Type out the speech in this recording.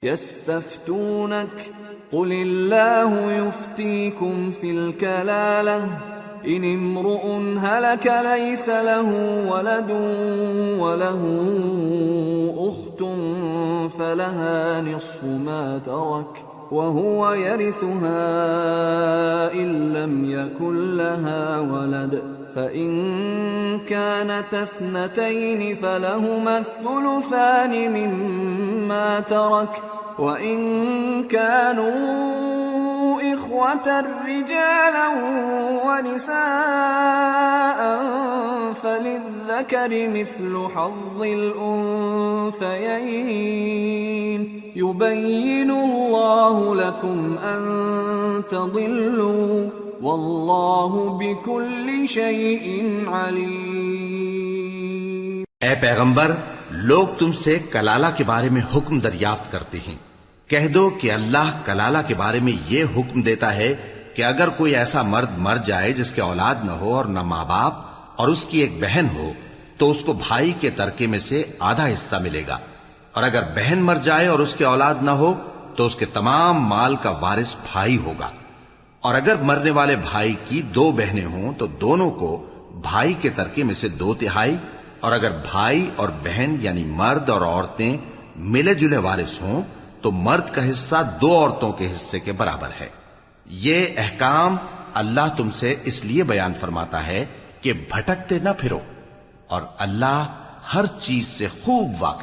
यस्तफ्तूनक कुलिल्लाहु युफ्तीकुम fill कलालह इन इम्रुउन हलक lace लहू वलदुन वलहू उख्तुन फलहा निस्फु मा तरक वहुव यरिथुहा इन लम यकुन लहा वलद फ़इन कानत इस्नतैन फलहुमा الثلثان मिम्मा तरक वइन कानू इख्वतन रिजालन वनिसाअ फलिल्ज़करि मिस्लु हज़्ज़िल उन्सयैन युबय्यिनुल्लाहु लकुम अन तज़िल्लू वल्लाहु बिकुल्लि शैइन अलीम। ए पैगंबर, लोग तुमसे कलाला के बारे में हुक्म दरियाफ्त करते हैं। कह दो कि अल्लाह कलाला के बारे में यह हुक्म देता है कि अगर कोई ऐसा मर्द मर जाए जिसके औलाद न हो और न माँ बाप और उसकी एक बहन हो तो उसको भाई के तरके में से आधा हिस्सा मिलेगा, और अगर बहन मर जाए और उसके औलाद न हो तो उसके तमाम माल का वारिस भाई होगा। और अगर मरने वाले भाई की दो बहनें हों तो दोनों को भाई के तरके में से 2/3, और अगर भाई और बहन यानी मर्द और औरतें मिले जुले वारिस हों तो मर्द का हिस्सा 2 औरतों के हिस्से के बराबर है। ये अहकाम अल्लाह तुमसे इसलिए बयान फरमाता है कि भटकते न फिरो, और अल्लाह हर चीज से खूब वाकिफ